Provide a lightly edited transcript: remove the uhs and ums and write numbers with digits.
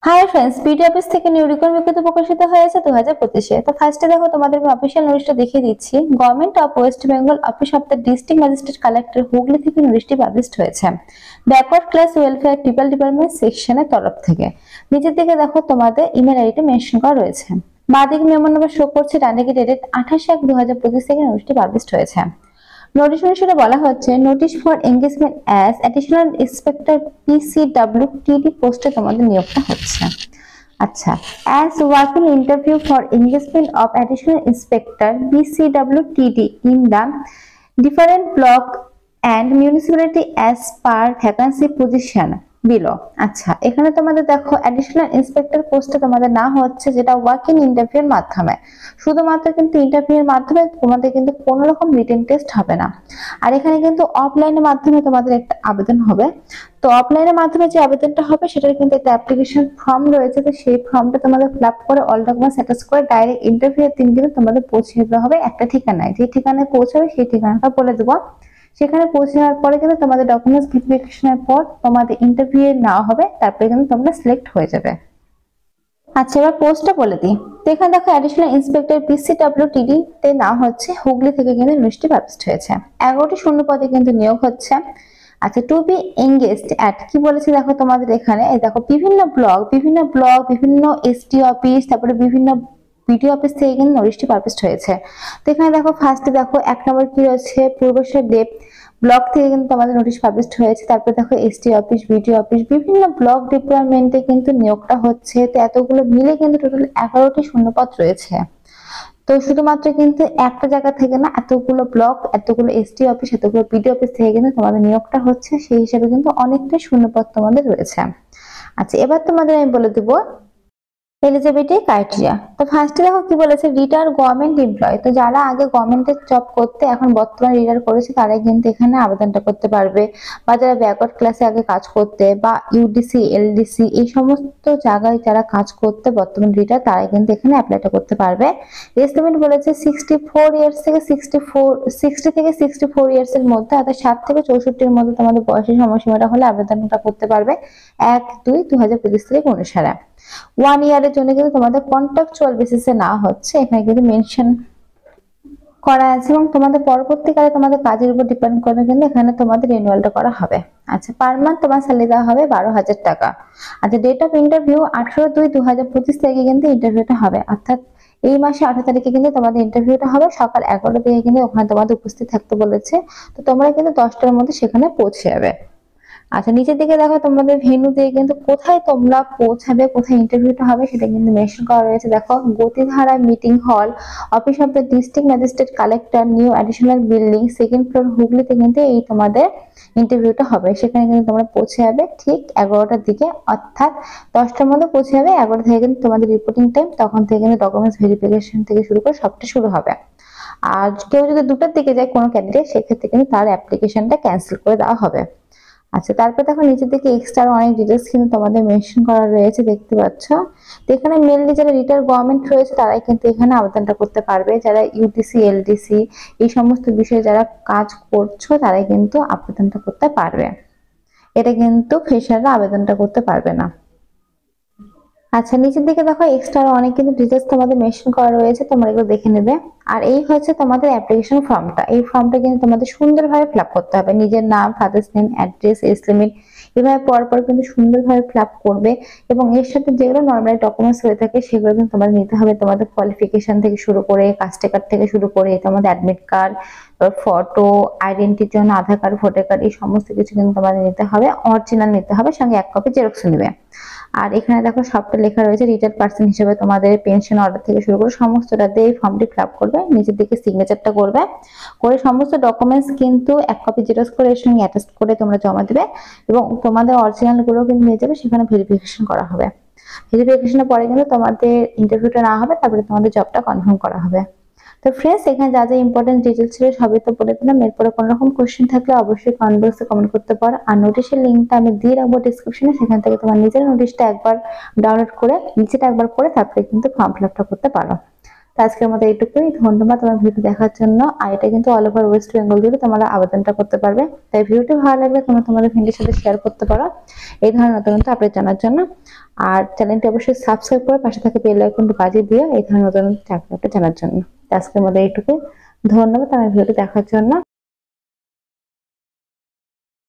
Hi friends, BD office থেকে new recruitment বিজ্ঞপ্তি প্রকাশিত হয়েছে 2025-এ। তো ফার্স্টে দেখো তোমাদের আমি অফিশিয়াল নোটিশটা দেখিয়ে দিচ্ছি। Government of West Bengal office of the district magistrate collector Hooghly থেকে নোটিশটি পাবলিশড হয়েছে backward class welfare triple department সেকশনের তরফ থেকে। নিচের দিকে দেখো তোমাদের ইমেল আইডিটা মেনশন করা রয়েছে। বাঁদিকে মেমো নাম্বার শো করছে, ডান দিকে ডেটেড 28/1/2025 থেকে নোটিশটি পাবলিশড হয়েছে। নোটিশ অনুসারে বলা হচ্ছে notice for engagement as additional inspector PCWTD পোস্টে তোমাদের নিয়োগটা হচ্ছে। আচ্ছা, as working interview for engagement of additional inspector BCWTD in the different block and municipality as per vacancy position below। আচ্ছা, এখানে তোমাদের দেখো অ্যাডিশনাল ইন্সপেক্টর পোস্টে তোমাদের না হচ্ছে, যেটা ওয়ার্কিং ইন্টারভিউর মাধ্যমে, শুধুমাত্র কিন্তু ইন্টারভিউর মাধ্যমে তোমাদের কিন্তু কোনো রকম রিটেন টেস্ট হবে না। আর এখানে কিন্তু অফলাইনের মাধ্যমে তোমাদের একটা আবেদন হবে। তো অফলাইনের মাধ্যমে যে আবেদনটা হবে সেটার কিন্তু একটা অ্যাপ্লিকেশন ফর্ম রয়েছে। তো সেই ফর্মটা তোমাদের ফিল আপ করে অল ডকুমেন্টস অ্যাটাচ করে ডাইরেক্ট ইন্টারভিউ এর দিন কিন্তু তোমাদের পৌঁছে দিতে হবে একটা ঠিকানায়। যে ঠিকানায় পৌঁছাবে সেই ঠিকানাটা বলে দেবো। সেখানে পৌঁছে যাওয়ার পরে কিন্তু তোমাদের ডকুমেন্টস ভেরিফিকেশনের পর তোমাদের ইন্টারভিউ নেওয়া হবে, তারপরে কিন্তু তোমরা সিলেক্ট হয়ে যাবে। আচ্ছা, এবার পোস্টটা বলে দিই। তো এখানে দেখো অ্যাডিশনাল ইন্সপেক্টর PCWTD তে নাম হচ্ছে হুগলি থেকে কিন্তু নোটিশটি পাবলিশড হয়েছে। 11টি শূন্য পদে কিন্তু নিয়োগ হচ্ছে। আচ্ছা, টু বি এঙ্গেজড অ্যাট কি বলেছে দেখো তোমাদের এখানে, এই দেখো বিভিন্ন বিভিন্ন ST অফিস, তারপরে বিভিন্ন বিডিও অফিস থেকে কিন্তু নোটিশটি পাবলিশড হয়েছে। তো এখানে দেখো ফার্স্টে দেখো 1 নম্বর কি রয়েছে, পূর্বশার দেব ব্লক থেকে কিন্তু তোমাদের নোটিশ পাবলিশড হয়েছে। তারপরে দেখো ST অফিস, বিডিও অফিস, বিভিন্ন ব্লক ডিপার্টমেন্টে কিন্তু নিয়োগটা হচ্ছে। তো এতগুলো মিলে কিন্তু টোটাল 11টি শূন্যপদ রয়েছে। তো শুধুমাত্র কিন্তু একটা জায়গা থেকে না, এতগুলো ব্লক, এতগুলো ST অফিস, এতগুলো বিডিও অফিস থেকে কিন্তু তোমাদের নিয়োগটা হচ্ছে। সেই হিসাবে কিন্তু অনেকটাই শূন্যপদ তোমাদের রয়েছে। আচ্ছা, এবার তোমাদের আমি বলে দেবো এলিজিবিলিটি ক্রাইটেরিয়া। তো ফার্স্টে দেখো কি বলেছে, রিটায়ার গভর্নমেন্ট এমপ্লয়। তো যারা আগে গভর্নমেন্টের জব করতে এখন বর্তমানে রিটায়ার করেছে তারাই কিন্তু এখানে আবেদনটা করতে পারবে। বা যারা ব্যাকওয়ার্ড ক্লাসে আগে কাজ করতে বা ইউডিসি LDC এই সমস্ত জায়গায় যারা কাজ করতে বর্তমানে রিটায়ার, তারাই কিন্তু এখানে অ্যাপ্লাইটা করতে পারবে। এজ লিমিট বলেছে 64 ইয়ার্স থেকে 60 থেকে 64 ইয়ার্স এর মধ্যে, অর্থাৎ 60 থেকে 64 এর মধ্যে তোমাদের বয়সের সময়সীমাটা হলে আবেদনটা করতে পারবে 1/2/2025 তারিখ অনুসারে। 1 ইয়ারের জন্য কিন্তু তোমাদের কন্ট্রাকচুয়াল বেসিসে না হচ্ছে, এখানে কিন্তু মেনশন করা আছে। এবং তোমাদের পরবর্তীকালে তোমাদের কাজের উপর ডিপেন্ড করে কিন্তু এখানে তোমাদের রিনিউয়ালটা করা হবে। আচ্ছা, পার মান্থ তোমার স্যালারি দেওয়া হবে 12,000 টাকা। আচ্ছা, ডেট অফ ইন্টারভিউ 18/2/2025 তারিখে কিন্তু ইন্টারভিউটা হবে, অর্থাৎ এই মাসে 18 তারিখে কিন্তু তোমাদের ইন্টারভিউটা হবে। সকাল 11টা থেকে কিন্তু ওখানে তোমাদের উপস্থিত থাকতে বলেছে। তো তোমরা কিন্তু 10টার মধ্যে সেখানে পৌঁছে যাবে। আচ্ছা, নিচের দিকে দেখো তোমাদের ভেন্যু দিয়ে কিন্তু কোথায় তোমরা পৌঁছাবে, কোথায় ইন্টারভিউটা হবে সেটা কিন্তু মেনশন করা রয়েছে। দেখো, গতিধারা মিটিং হল, office of the district magistrate collector, new additional building, 2nd floor, হুগলিতে কিন্তু এই তোমাদের ইন্টারভিউটা হবে। সেখানে কিন্তু তোমরা পৌঁছে যাবে ঠিক 11টার দিকে, অর্থাৎ 10টার মধ্যে পৌঁছে যাবে। 11টা থেকে কিন্তু তোমাদের রিপোর্টিং টাইম, তখন থেকে কিন্তু ডকুমেন্টস ভেরিফিকেশন থেকে শুরু করে সবটা শুরু হবে। আর কেউ যদি 2টার দিকে যায় কোনো ক্যান্ডিডেট, সেক্ষেত্রে কিন্তু তার অ্যাপ্লিকেশনটা ক্যান্সেল করে দেওয়া হবে। আচ্ছা, তারপর দেখো নিচের দিকে এক্সট্রা অনেক ডিটেলস কিন্তু তোমাদের মেনশন করা রয়েছে, দেখতে পাচ্ছ। তো এখানে মেনলি যারা রিটায়ার গভর্নমেন্ট রয়েছে তারাই কিন্তু এখানে আবেদনটা করতে পারবে। যারা ইউটিসি LDC এই সমস্ত বিষয়ে যারা কাজ করছো তারাই কিন্তু আবেদনটা করতে পারবে। এটা কিন্তু ফ্রেশাররা আবেদনটা করতে পারবে না। আচ্ছা, নিচের দিকে দেখো এক্সট্রা অনেক কিন্তু ডিটেলস তোমাদের মেনশন করা রয়েছে, তোমরা এগুলো দেখে নেবে। আর এই হচ্ছে তোমাদের অ্যাপ্লিকেশন ফর্মটা। এই ফর্মটা কিন্তু তোমাদের সুন্দরভাবে ফিল আপ করতে হবে। নিজের নাম, father's name, address, age limit এভাবে পরপর কিন্তু সুন্দরভাবে ফিল আপ করবে। এবং এর সাথে যেগুলো নর্মালি ডকুমেন্টস হয়ে থাকে সেগুলো কিন্তু তোমাদের নিতে হবে। তোমাদের কোয়ালিফিকেশন থেকে শুরু করে, কাস্ট কার্ড থেকে শুরু করে, তোমাদের অ্যাডমিট কার্ড, ফটো, আইডেন্টিটির জন্য আধার কার্ড, ভোটার কার্ড, এই সমস্ত কিছু কিন্তু তোমাদের নিতে হবে। অরিজিনাল নিতে হবে, সঙ্গে 1 কপি জেরক্স নেবে। আর এখানে দেখো সবটা লেখা রয়েছে। রিটায়ার্ড পার্সন হিসেবে তোমাদের পেনশন অর্ডার থেকে শুরু করে সমস্তটা দিয়ে এই ফর্মটি ফিল আপ করবে। নিচের দিকে সিগনেচারটা করবে, করে সমস্ত ডকুমেন্টস কিন্তু 1 কপি জেরক্স করে এর সঙ্গে অ্যাটাচ করে তোমরা জমা দেবে। এবং তোমাদের অরিজিনাল গুলো কিন্তু নিয়ে যাবে, সেখানে ভেরিফিকেশন করা হবে। ভেরিফিকেশনের পরে কিন্তু তোমাদের ইন্টারভিউটা না হবে, তারপরে তোমাদের জবটা কনফার্ম করা হবে। তো ফ্রেন্ডস, এখানে যা যা ইম্পর্টেন্ট ডিটেলস ছিল সবই তো বলে দিলাম। এরপরে কোনো রকম কোশ্চেন থাকলে অবশ্যই কমেন্ট বক্সে কমেন্ট করতে পারো। আর নোটিশের লিঙ্কটা আমি দিয়ে রাখবো ডিসক্রিপশনে, সেখান থেকে তোমার নিজের নোটিশটা একবার ডাউনলোড করে নিচেটা একবার করে তারপরে কিন্তু ফর্ম ফিল আপটা করতে পারো। তো আজকের মতো এইটুকুই, ধন্যবাদ তোমার ভিডিও দেখার জন্য। আর এটা কিন্তু অল ওভার ওয়েস্ট বেঙ্গল জুড়ে তোমরা আবেদনটা করতে পারবে। তাই ভিডিওটি ভালো লাগলে তোমরা তোমাদের ফ্রেন্ডের সাথে শেয়ার করতে পারো এই ধরনের নতুন নতুন আপডেট জানার জন্য। আর চ্যানেলটি অবশ্যই সাবস্ক্রাইব করে পাশে থাকা বেল আইকনটি বাজিয়ে দিও এই ধরনের নতুন আপডেট জানার জন্য। আজকের মতো এইটুকুই, ধন্যবাদ আমার ভিডিওটি দেখার জন্য।